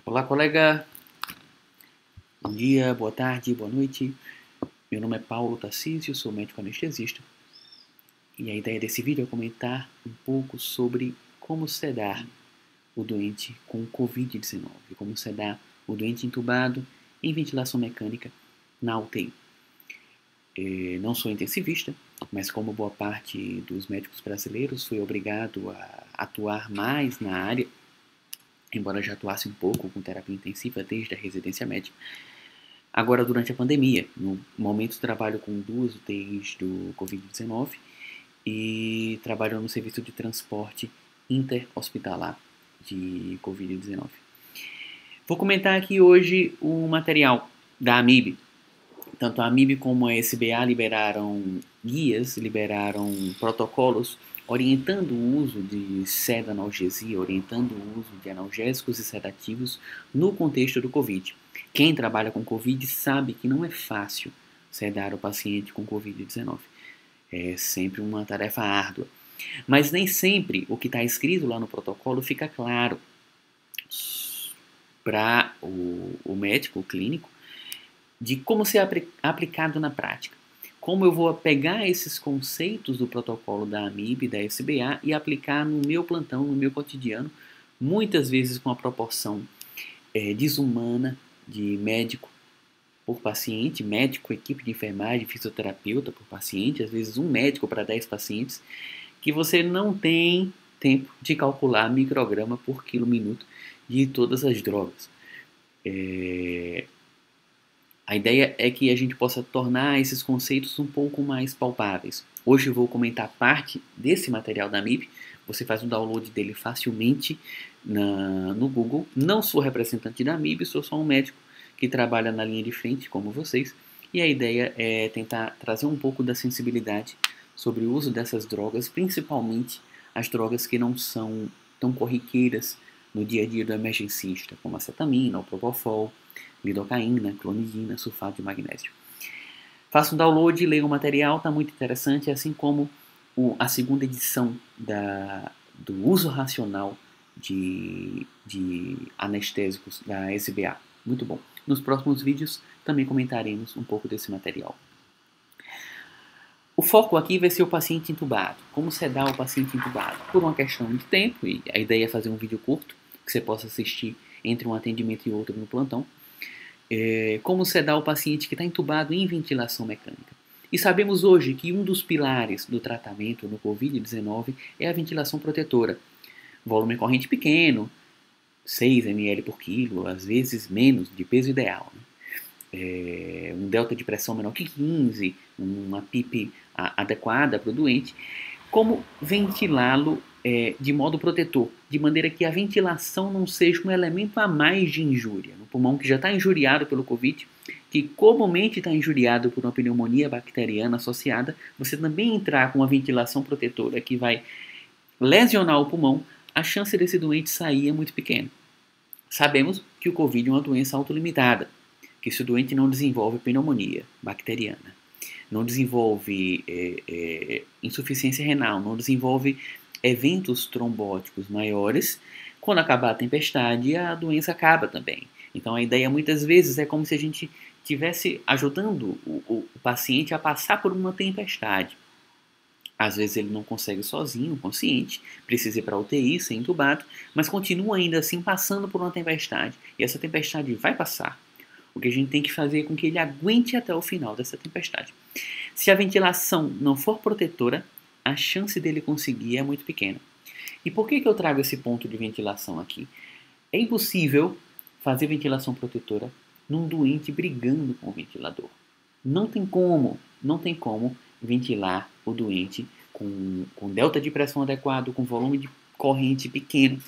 Olá, colega. Bom dia, boa tarde, boa noite. Meu nome é Paulo Tarcísio, sou médico anestesista. E a ideia desse vídeo é comentar um pouco sobre como sedar o doente com Covid-19, como sedar o doente entubado em ventilação mecânica na UTI. Não sou intensivista, mas como boa parte dos médicos brasileiros, fui obrigado a atuar mais na área, embora já atuasse um pouco com terapia intensiva desde a residência médica. Agora, durante a pandemia, no momento trabalho com 2 UTIs do Covid-19 e trabalho no serviço de transporte interhospitalar de Covid-19. Vou comentar aqui hoje o material da AMIB. Tanto a AMIB como a SBA liberaram guias, liberaram protocolos orientando o uso de sedanalgesia, orientando o uso de analgésicos e sedativos no contexto do Covid. Quem trabalha com Covid sabe que não é fácil sedar o paciente com Covid-19. É sempre uma tarefa árdua. Mas nem sempre o que está escrito lá no protocolo fica claro para o médico, o clínico, de como ser aplicado na prática. Como eu vou pegar esses conceitos do protocolo da AMIB e da SBA e aplicar no meu plantão, no meu cotidiano, muitas vezes com a proporção desumana de médico por paciente, médico, equipe de enfermagem, fisioterapeuta por paciente, às vezes um médico para 10 pacientes, que você não tem tempo de calcular micrograma por quilo-minuto de todas as drogas. A ideia é que a gente possa tornar esses conceitos um pouco mais palpáveis. Hoje eu vou comentar parte desse material da MIB. Você faz o download dele facilmente no Google. Não sou representante da MIB, sou só um médico que trabalha na linha de frente, como vocês. E a ideia é tentar trazer um pouco da sensibilidade sobre o uso dessas drogas, principalmente as drogas que não são tão corriqueiras no dia a dia do emergencista, como a cetamina, o propofol, lidocaína, clonidina, sulfato de magnésio. Faça um download, leia o material, está muito interessante, assim como a segunda edição do uso racional de anestésicos da SBA. Muito bom. Nos próximos vídeos também comentaremos um pouco desse material. O foco aqui vai ser o paciente entubado. Como sedar o paciente entubado? Por uma questão de tempo, e a ideia é fazer um vídeo curto, que você possa assistir entre um atendimento e outro no plantão. Como sedar o paciente que está entubado em ventilação mecânica. E sabemos hoje que um dos pilares do tratamento no Covid-19 é a ventilação protetora. Volume corrente pequeno, 6 ml por quilo, às vezes menos, de peso ideal. Um delta de pressão menor que 15, uma PIP adequada para o doente. Como ventilá-lo de modo protetor, de maneira que a ventilação não seja um elemento a mais de injúria. No pulmão que já está injuriado pelo Covid, que comumente está injuriado por uma pneumonia bacteriana associada, você também entrar com uma ventilação protetora que vai lesionar o pulmão, a chance desse doente sair é muito pequena. Sabemos que o Covid é uma doença autolimitada, que se o doente não desenvolve pneumonia bacteriana, não desenvolve insuficiência renal, não desenvolve eventos trombóticos maiores, quando acabar a tempestade, a doença acaba também. Então a ideia muitas vezes é como se a gente estivesse ajudando o paciente a passar por uma tempestade. Às vezes ele não consegue sozinho, consciente, precisa ir para a UTI, ser entubado, mas continua ainda assim passando por uma tempestade. E essa tempestade vai passar. O que a gente tem que fazer é com que ele aguente até o final dessa tempestade. Se a ventilação não for protetora, a chance dele conseguir é muito pequena. E por que eu trago esse ponto de ventilação aqui? É impossível fazer ventilação protetora num doente brigando com o ventilador. Não tem como ventilar o doente com delta de pressão adequado, com volume de corrente pequeno,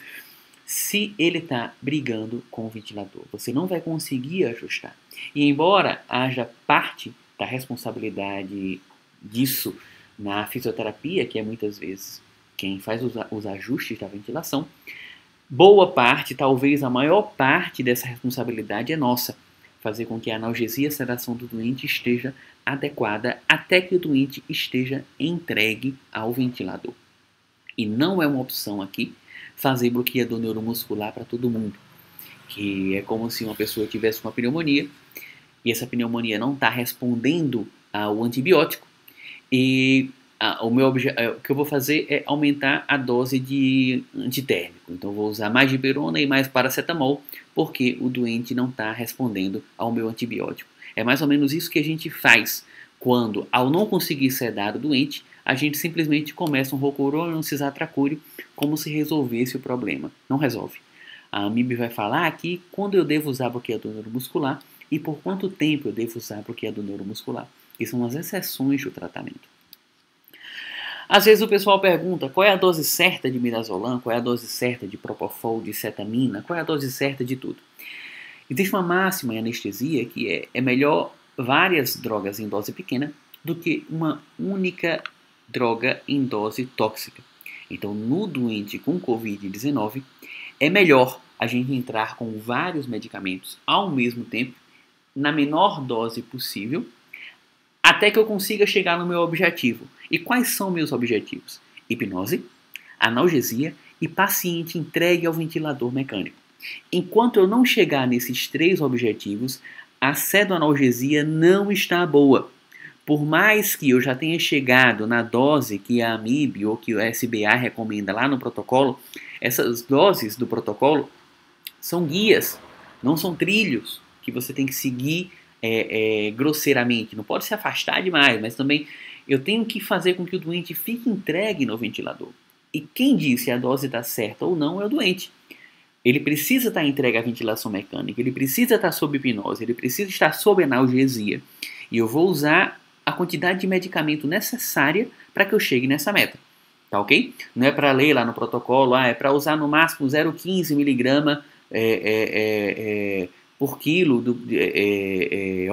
se ele está brigando com o ventilador. Você não vai conseguir ajustar. E embora haja parte da responsabilidade disso na fisioterapia, que é muitas vezes quem faz os ajustes da ventilação, boa parte, talvez a maior parte dessa responsabilidade é nossa. Fazer com que a analgesia e a sedação do doente esteja adequada até que o doente esteja entregue ao ventilador. E não é uma opção aqui fazer bloqueador neuromuscular para todo mundo. que é como se uma pessoa tivesse uma pneumonia e essa pneumonia não está respondendo ao antibiótico e o que eu vou fazer é aumentar a dose de antitérmico. Então, eu vou usar mais dipirona e mais paracetamol, porque o doente não está respondendo ao meu antibiótico. É mais ou menos isso que a gente faz quando, ao não conseguir sedar o doente, a gente simplesmente começa um Rocuronium ou um Cisatracúrio como se resolvesse o problema. Não resolve. A AMIB vai falar aqui quando eu devo usar bloqueador neuromuscular e por quanto tempo eu devo usar bloqueador neuromuscular. Que são as exceções do tratamento. Às vezes o pessoal pergunta qual é a dose certa de midazolam, qual é a dose certa de propofol, de cetamina, qual é a dose certa de tudo. Existe uma máxima em anestesia que é melhor várias drogas em dose pequena do que uma única droga em dose tóxica. Então, no doente com Covid-19, é melhor a gente entrar com vários medicamentos ao mesmo tempo, na menor dose possível, até que eu consiga chegar no meu objetivo. E quais são meus objetivos? Hipnose, analgesia e paciente entregue ao ventilador mecânico. Enquanto eu não chegar nesses 3 objetivos, a pseudoanalgesia não está boa. Por mais que eu já tenha chegado na dose que a AMIB ou que o SBA recomenda lá no protocolo, essas doses do protocolo são guias, não são trilhos que você tem que seguir grosseiramente. Não pode se afastar demais, mas também eu tenho que fazer com que o doente fique entregue no ventilador. E quem diz se a dose está certa ou não é o doente. Ele precisa estar entregue à ventilação mecânica, ele precisa estar sob hipnose, ele precisa estar sob analgesia. E eu vou usar a quantidade de medicamento necessária para que eu chegue nessa meta. Tá ok? Não é para ler lá no protocolo, é para usar no máximo 0,15 miligrama por quilo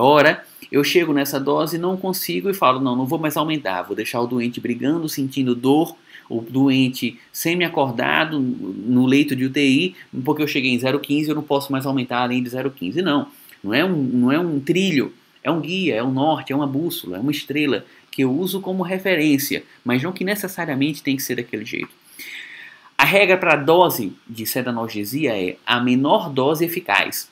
hora. Eu chego nessa dose, não consigo e falo, não vou mais aumentar, vou deixar o doente brigando, sentindo dor, o doente semi-acordado no leito de UTI, porque eu cheguei em 0,15 eu não posso mais aumentar além de 0,15. Não é um trilho, é um guia, é um norte, é uma bússola, é uma estrela que eu uso como referência, mas não que necessariamente tem que ser daquele jeito. A regra para a dose de sedanalgesia é a menor dose eficaz.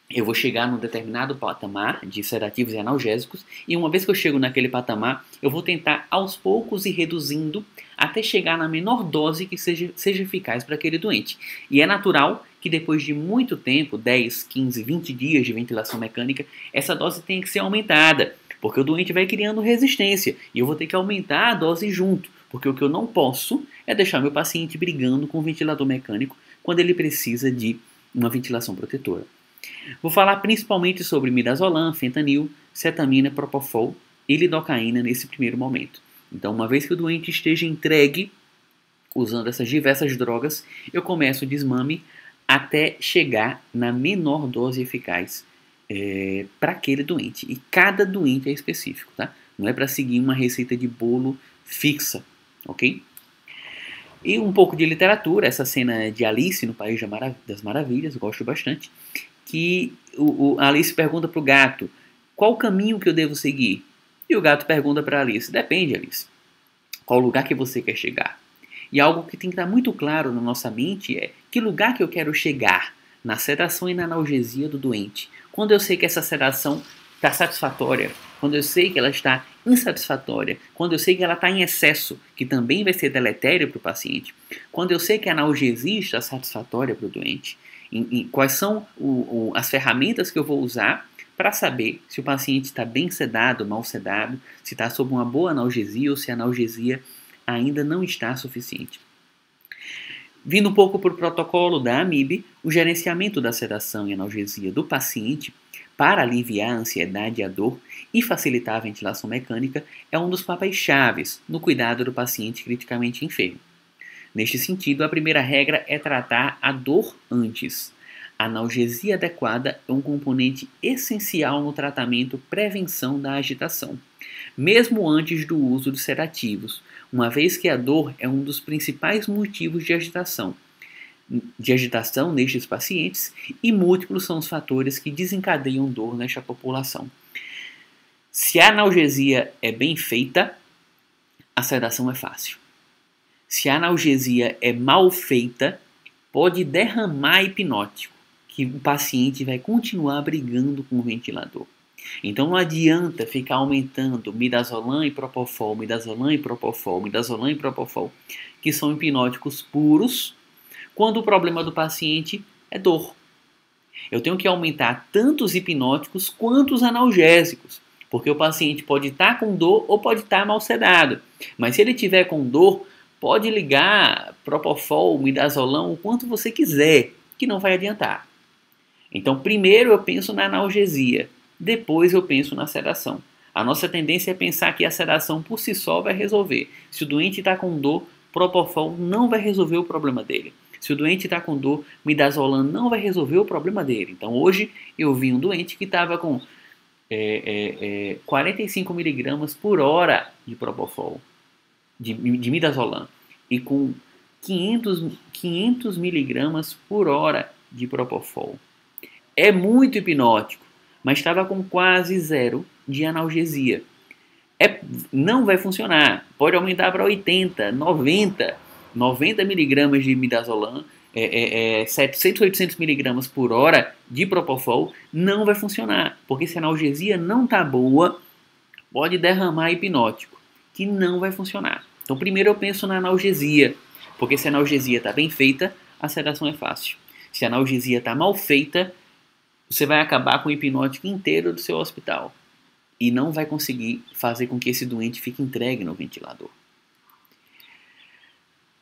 Eu vou chegar num determinado patamar de sedativos e analgésicos e uma vez que eu chego naquele patamar, eu vou tentar aos poucos ir reduzindo até chegar na menor dose que seja eficaz para aquele doente. E é natural que depois de muito tempo, 10, 15, 20 dias de ventilação mecânica, essa dose tenha que ser aumentada, porque o doente vai criando resistência e eu vou ter que aumentar a dose junto, porque o que eu não posso é deixar meu paciente brigando com o ventilador mecânico quando ele precisa de uma ventilação protetora. Vou falar principalmente sobre midazolam, fentanil, cetamina, propofol e lidocaína nesse primeiro momento. Então, uma vez que o doente esteja entregue, usando essas diversas drogas, eu começo o desmame até chegar na menor dose eficaz para aquele doente. E cada doente é específico, tá? Não é para seguir uma receita de bolo fixa, ok? E um pouco de literatura, essa cena de Alice no País das Maravilhas, gosto bastante, que Alice pergunta para o gato, qual o caminho que eu devo seguir? E o gato pergunta para Alice, depende, Alice, qual lugar que você quer chegar? E algo que tem que estar muito claro na nossa mente é que lugar que eu quero chegar na sedação e na analgesia do doente. Quando eu sei que essa sedação está satisfatória, quando eu sei que ela está insatisfatória, quando eu sei que ela está em excesso, que também vai ser deletério para o paciente, quando eu sei que a analgesia está satisfatória para o doente, quais são as ferramentas que eu vou usar para saber se o paciente está bem sedado, mal sedado, se está sob uma boa analgesia ou se a analgesia ainda não está suficiente. Vindo um pouco para o protocolo da AMIB, o gerenciamento da sedação e analgesia do paciente para aliviar a ansiedade e a dor e facilitar a ventilação mecânica é um dos papéis chaves no cuidado do paciente criticamente enfermo. Neste sentido, a primeira regra é tratar a dor antes. A analgesia adequada é um componente essencial no tratamento prevenção da agitação, mesmo antes do uso de sedativos, uma vez que a dor é um dos principais motivos de agitação nestes pacientes e múltiplos são os fatores que desencadeiam dor nesta população. Se a analgesia é bem feita, a sedação é fácil. Se a analgesia é mal feita, pode derramar hipnótico, que o paciente vai continuar brigando com o ventilador. Então não adianta ficar aumentando midazolam e propofol, midazolam e propofol, midazolam e propofol, que são hipnóticos puros, quando o problema do paciente é dor. Eu tenho que aumentar tanto os hipnóticos quanto os analgésicos, porque o paciente pode estar com dor ou pode estar mal sedado. Mas se ele tiver com dor, pode ligar propofol, midazolam, o quanto você quiser, que não vai adiantar. Então, primeiro eu penso na analgesia, depois eu penso na sedação. A nossa tendência é pensar que a sedação por si só vai resolver. Se o doente está com dor, propofol não vai resolver o problema dele. Se o doente está com dor, midazolam não vai resolver o problema dele. Então, hoje eu vi um doente que estava com 45 miligramas por hora de propofol, de midazolam, e com 500 miligramas por hora de propofol. É muito hipnótico, mas estava com quase zero de analgesia. Não vai funcionar. Pode aumentar para 80, 90 miligramas de midazolam, 700, 800 miligramas por hora de propofol, não vai funcionar. Porque se a analgesia não está boa, pode derramar hipnótico, que não vai funcionar. Então primeiro eu penso na analgesia, porque se a analgesia está bem feita, a sedação é fácil. Se a analgesia está mal feita, você vai acabar com o hipnótico inteiro do seu hospital e não vai conseguir fazer com que esse doente fique entregue no ventilador.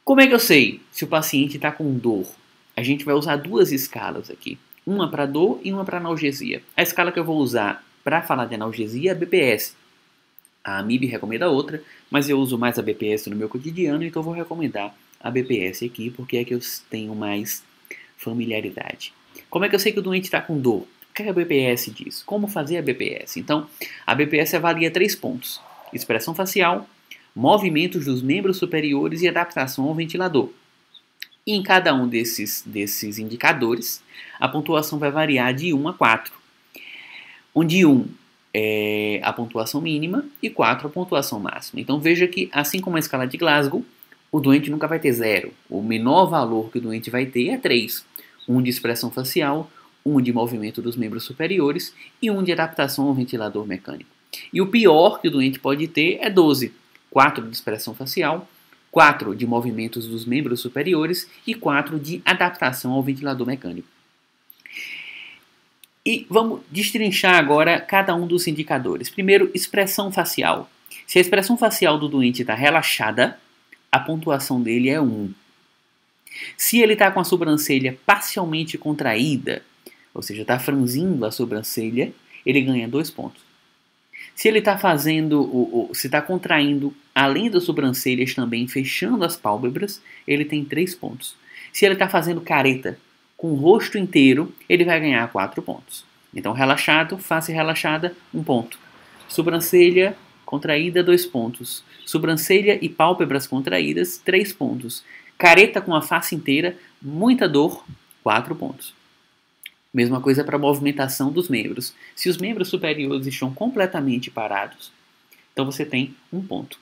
Como é que eu sei se o paciente está com dor? A gente vai usar duas escalas aqui, uma para dor e uma para analgesia. A escala que eu vou usar para falar de analgesia é a BPS. A AMIB recomenda outra, mas eu uso mais a BPS no meu cotidiano, então eu vou recomendar a BPS aqui, porque é que eu tenho mais familiaridade. Como é que eu sei que o doente está com dor? O que a BPS diz? Como fazer a BPS? Então, a BPS avalia 3 pontos: expressão facial, movimentos dos membros superiores e adaptação ao ventilador. E em cada um desses indicadores, a pontuação vai variar de 1 a 4, onde 1 é a pontuação mínima e 4 a pontuação máxima. Então veja que, assim como a escala de Glasgow, o doente nunca vai ter 0. O menor valor que o doente vai ter é 3. 1 de expressão facial, 1 de movimento dos membros superiores e 1 de adaptação ao ventilador mecânico. E o pior que o doente pode ter é 12. 4 de expressão facial, 4 de movimentos dos membros superiores e 4 de adaptação ao ventilador mecânico. E vamos destrinchar agora cada um dos indicadores. Primeiro, expressão facial. Se a expressão facial do doente está relaxada, a pontuação dele é 1. Se ele está com a sobrancelha parcialmente contraída, ou seja, está franzindo a sobrancelha, ele ganha 2 pontos. Se ele está se está contraindo além das sobrancelhas também, fechando as pálpebras, ele tem 3 pontos. Se ele está fazendo careta com o rosto inteiro, ele vai ganhar 4 pontos. Então, relaxado, face relaxada, 1 ponto. Sobrancelha contraída, 2 pontos. Sobrancelha e pálpebras contraídas, 3 pontos. Careta com a face inteira, muita dor, 4 pontos. Mesma coisa para a movimentação dos membros. Se os membros superiores estão completamente parados, então você tem 1 ponto.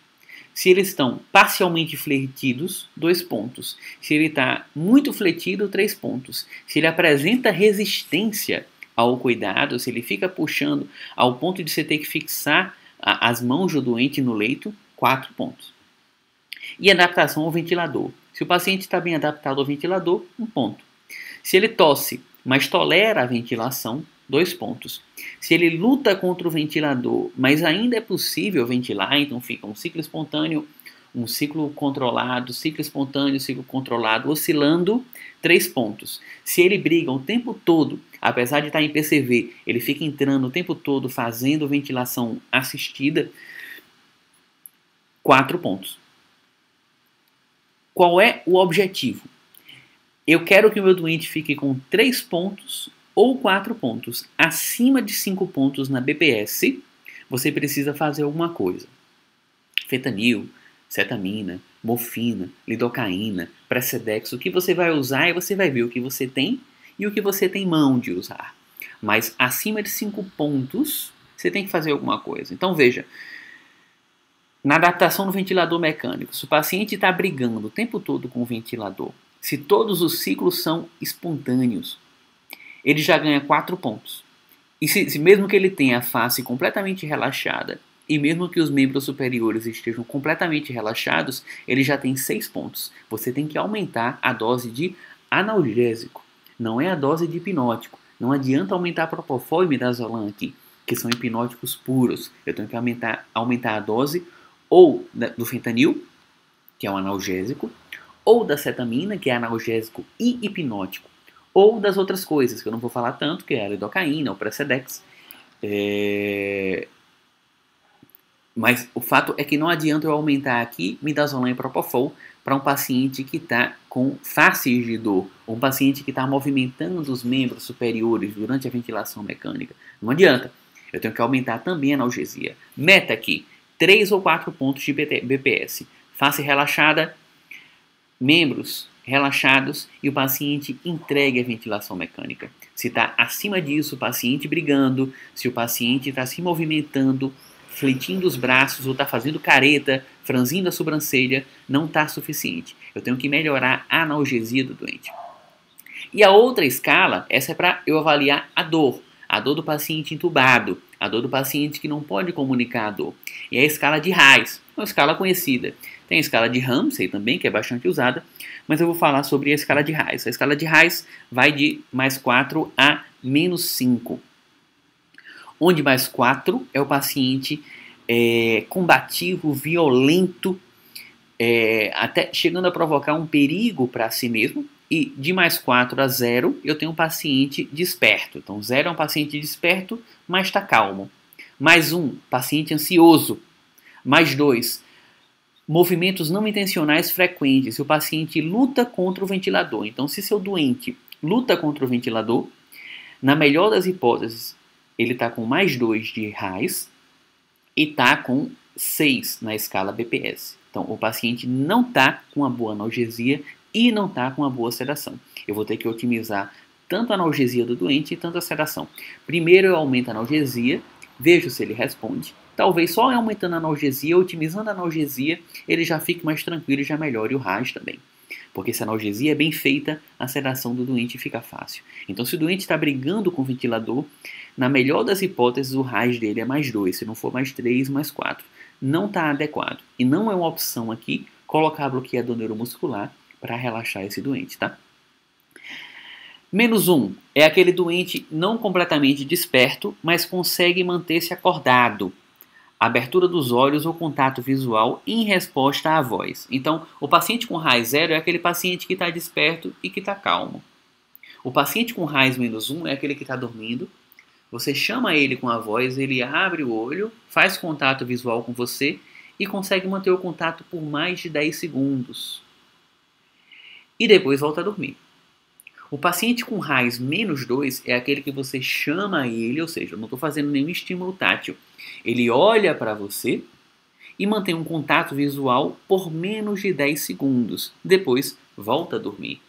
Se eles estão parcialmente fletidos, 2 pontos. Se ele está muito fletido, 3 pontos. Se ele apresenta resistência ao cuidado, se ele fica puxando ao ponto de você ter que fixar as mãos do doente no leito, 4 pontos. E adaptação ao ventilador. Se o paciente está bem adaptado ao ventilador, 1 ponto. Se ele tosse, mas tolera a ventilação, 2 pontos. Se ele luta contra o ventilador, mas ainda é possível ventilar, então fica um ciclo espontâneo, um ciclo controlado, ciclo espontâneo, ciclo controlado, oscilando, 3 pontos. Se ele briga o tempo todo, apesar de estar em PCV, ele fica entrando o tempo todo fazendo ventilação assistida, 4 pontos. Qual é o objetivo? Eu quero que o meu doente fique com 3 pontos ou 4 pontos. Acima de 5 pontos na BPS, você precisa fazer alguma coisa. Fentanil, cetamina, morfina, lidocaína, Precedex, o que você vai usar e você vai ver o que você tem e o que você tem mão de usar. Mas acima de 5 pontos, você tem que fazer alguma coisa. Então veja, na adaptação no ventilador mecânico, se o paciente está brigando o tempo todo com o ventilador, se todos os ciclos são espontâneos, ele já ganha 4 pontos. E se mesmo que ele tenha a face completamente relaxada, e mesmo que os membros superiores estejam completamente relaxados, ele já tem 6 pontos. Você tem que aumentar a dose de analgésico, não é a dose de hipnótico. Não adianta aumentar a Propofol e midazolam aqui, que são hipnóticos puros. Eu tenho que aumentar a dose ou do fentanil, que é um analgésico, ou da cetamina, que é analgésico e hipnótico, ou das outras coisas, que eu não vou falar tanto, que é a lidocaína, o Precedex. Mas o fato é que não adianta eu aumentar aqui midazolam e Propofol para um paciente que está com faces de dor, ou um paciente que está movimentando os membros superiores durante a ventilação mecânica. Não adianta. Eu tenho que aumentar também a analgesia. Meta aqui, 3 ou 4 pontos de BPS. Face relaxada, membros relaxados e o paciente entregue à ventilação mecânica. Se está acima disso, o paciente brigando, se o paciente está se movimentando, fletindo os braços ou está fazendo careta, franzindo a sobrancelha, não está suficiente. Eu tenho que melhorar a analgesia do doente. E a outra escala, essa é para eu avaliar a dor do paciente entubado, a dor do paciente que não pode comunicar a dor. E é a escala de Reis, uma escala conhecida. Tem a escala de Ramsay também, que é bastante usada, mas eu vou falar sobre a escala de Reis. A escala de Reis vai de +4 a -5. Onde +4 é o paciente combativo, violento, até chegando a provocar um perigo para si mesmo. E de +4 a 0, eu tenho um paciente desperto. Então, 0 é um paciente desperto, mas está calmo. +1, paciente ansioso. +2, movimentos não intencionais frequentes. Se o paciente luta contra o ventilador. Então, se seu doente luta contra o ventilador, na melhor das hipóteses, ele está com +2 de Reis e está com 6 na escala BPS. Então, o paciente não está com uma boa analgesia e não está com uma boa sedação. Eu vou ter que otimizar tanto a analgesia do doente e tanto a sedação. Primeiro eu aumento a analgesia, vejo se ele responde. Talvez só aumentando a analgesia, otimizando a analgesia, ele já fique mais tranquilo e já melhore o RAS também. Porque se a analgesia é bem feita, a sedação do doente fica fácil. Então, se o doente está brigando com o ventilador, na melhor das hipóteses, o RAS dele é +2, se não for +3, +4. Não está adequado. E não é uma opção aqui colocar bloqueador neuromuscular para relaxar esse doente, tá? -1 é aquele doente não completamente desperto, mas consegue manter-se acordado. Abertura dos olhos ou contato visual em resposta à voz. Então, o paciente com RAS 0 é aquele paciente que está desperto e que está calmo. O paciente com RAS -1 é aquele que está dormindo. Você chama ele com a voz, ele abre o olho, faz contato visual com você e consegue manter o contato por mais de 10 segundos. E depois volta a dormir. O paciente com RAS -2 é aquele que você chama ele, ou seja, eu não estou fazendo nenhum estímulo tátil. Ele olha para você e mantém um contato visual por menos de 10 segundos. Depois volta a dormir.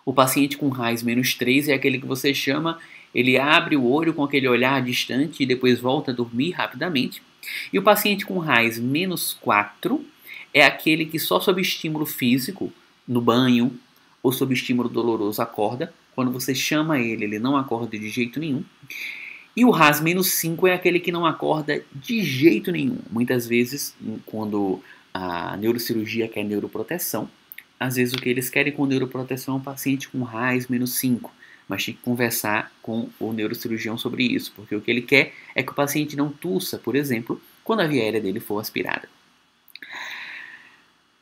O paciente com RAS -3 é aquele que você chama, ele abre o olho com aquele olhar distante e depois volta a dormir rapidamente. E o paciente com RAS -4 é aquele que só sob estímulo físico, no banho ou sob estímulo doloroso, acorda. Quando você chama ele, ele não acorda de jeito nenhum. E o RAS -5 é aquele que não acorda de jeito nenhum. Muitas vezes, quando a neurocirurgia quer neuroproteção, às vezes o que eles querem com neuroproteção é um paciente com RAS -5. Mas tem que conversar com o neurocirurgião sobre isso, porque o que ele quer é que o paciente não tussa, por exemplo, quando a via aérea dele for aspirada.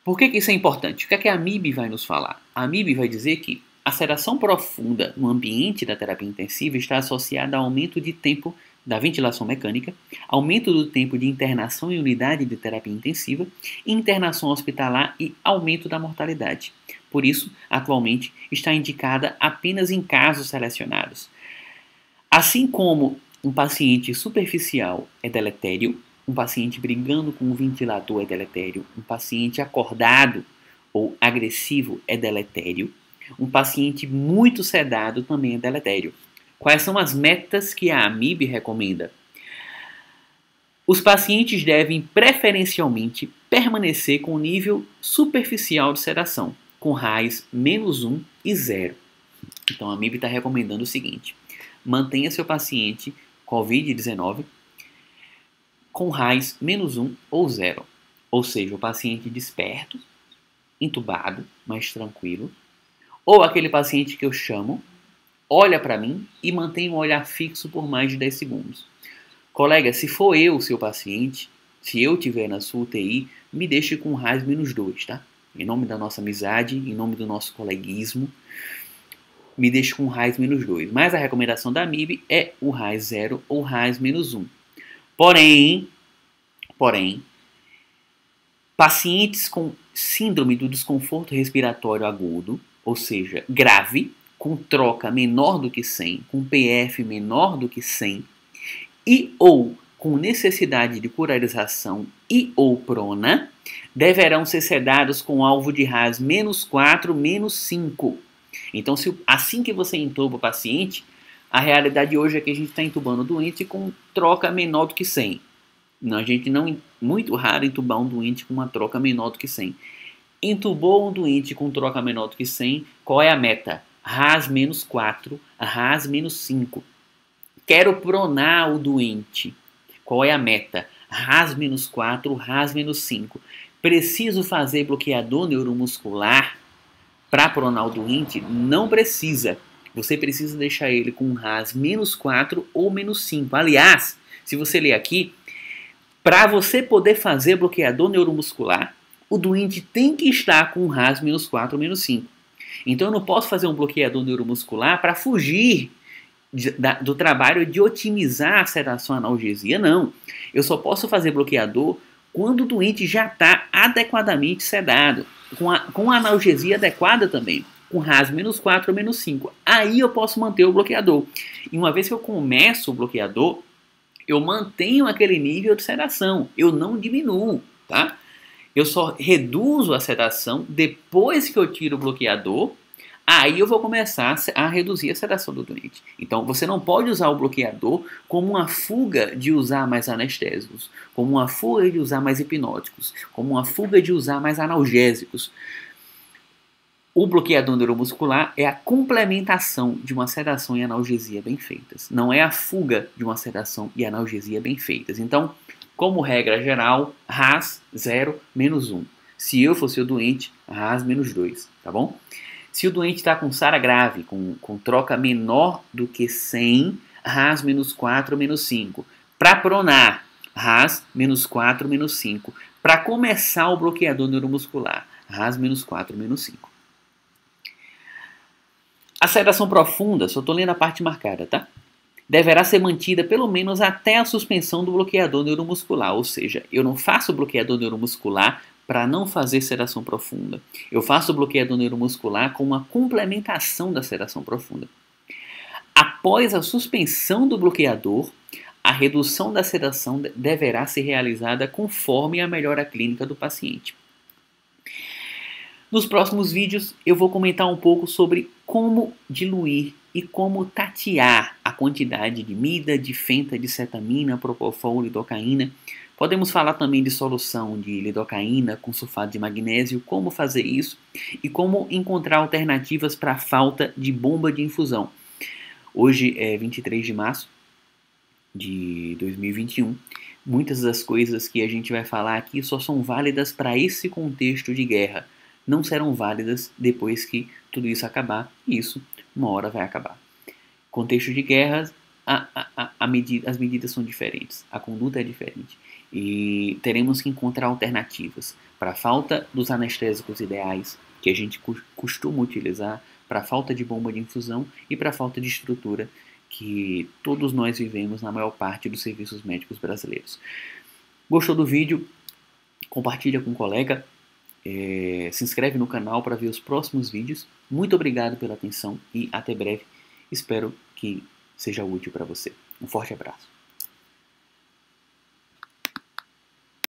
Por que isso é importante? O que é que a MIB vai nos falar? A MIB vai dizer que a sedação profunda no ambiente da terapia intensiva está associada ao aumento de tempo da ventilação mecânica, aumento do tempo de internação em unidade de terapia intensiva, internação hospitalar e aumento da mortalidade. Por isso, atualmente, está indicada apenas em casos selecionados. Assim como um paciente superficial é deletério, um paciente brigando com um ventilador é deletério, um paciente acordado ou agressivo é deletério, um paciente muito sedado também é deletério. Quais são as metas que a AMIB recomenda? Os pacientes devem preferencialmente permanecer com nível superficial de sedação, com RAS -1 e 0. Então a MIB está recomendando o seguinte: mantenha seu paciente COVID-19 com RAIS -1 ou 0. Ou seja, o paciente desperto, intubado, mais tranquilo. Ou aquele paciente que eu chamo, olha para mim e mantém um olhar fixo por mais de 10 segundos. Colega, se for eu, seu paciente, se eu estiver na sua UTI, me deixe com RAIS -2, tá? Em nome da nossa amizade, em nome do nosso coleguismo, me deixe com RAIS -2. Mas a recomendação da MIB é o RAIS 0 ou RAIS -1. Porém, pacientes com síndrome do desconforto respiratório agudo, ou seja, grave, com troca menor do que 100, com PF menor do que 100, e ou com necessidade de curarização e ou prona, deverão ser sedados com alvo de RAS -4, -5. Então, assim que você intuba o paciente, a realidade hoje é que a gente está intubando o doente com troca menor do que 100. A gente não, muito raro intubar um doente com uma troca menor do que 100. Intubou um doente com troca menor do que 100, qual é a meta? RAS -4, RAS -5. Quero pronar o doente. Qual é a meta? RAS -4, RAS -5. Preciso fazer bloqueador neuromuscular para pronar o doente? Não precisa. Você precisa deixar ele com RAS -4 ou -5. Aliás, se você ler aqui, para você poder fazer bloqueador neuromuscular, o doente tem que estar com RAS -4 ou -5. Então eu não posso fazer um bloqueador neuromuscular para fugir do trabalho de otimizar a sedação analgesia, não. Eu só posso fazer bloqueador quando o doente já está adequadamente sedado, com a analgesia adequada também, com RAS -4 ou -5. Aí eu posso manter o bloqueador. E uma vez que eu começo o bloqueador, eu mantenho aquele nível de sedação, eu não diminuo, tá? Eu só reduzo a sedação depois que eu tiro o bloqueador. Aí eu vou começar a reduzir a sedação do doente. Então você não pode usar o bloqueador como uma fuga de usar mais anestésicos, como uma fuga de usar mais hipnóticos, como uma fuga de usar mais analgésicos. O bloqueador neuromuscular é a complementação de uma sedação e analgesia bem feitas. Não é a fuga de uma sedação e analgesia bem feitas. Então, como regra geral, RAS 0, -1. Se eu fosse o doente, RAS -2, tá bom? Se o doente está com SARA grave, com troca menor do que 100, RAS -4, -5. Para pronar, RAS -4, -5. Para começar o bloqueador neuromuscular, RAS -4, -5. A sedação profunda, só estou lendo a parte marcada, tá? Deverá ser mantida pelo menos até a suspensão do bloqueador neuromuscular, ou seja, eu não faço bloqueador neuromuscular para não fazer sedação profunda. Eu faço bloqueador neuromuscular com uma complementação da sedação profunda. Após a suspensão do bloqueador, a redução da sedação deverá ser realizada conforme a melhora clínica do paciente. Nos próximos vídeos eu vou comentar um pouco sobre como diluir e como tatear a quantidade de mida, de fenta, de cetamina, propofol, lidocaína. Podemos falar também de solução de lidocaína com sulfato de magnésio, como fazer isso e como encontrar alternativas para a falta de bomba de infusão. Hoje é 23 de março de 2021. Muitas das coisas que a gente vai falar aqui só são válidas para esse contexto de guerra. Não serão válidas depois que tudo isso acabar, e isso uma hora vai acabar. Contexto de guerra, as medidas são diferentes, a conduta é diferente, e teremos que encontrar alternativas para a falta dos anestésicos ideais, que a gente costuma utilizar, para a falta de bomba de infusão e para a falta de estrutura que todos nós vivemos na maior parte dos serviços médicos brasileiros. Gostou do vídeo? Compartilha com um colega. Se inscreve no canal para ver os próximos vídeos. Muito obrigado pela atenção e até breve. Espero que seja útil para você. Um forte abraço.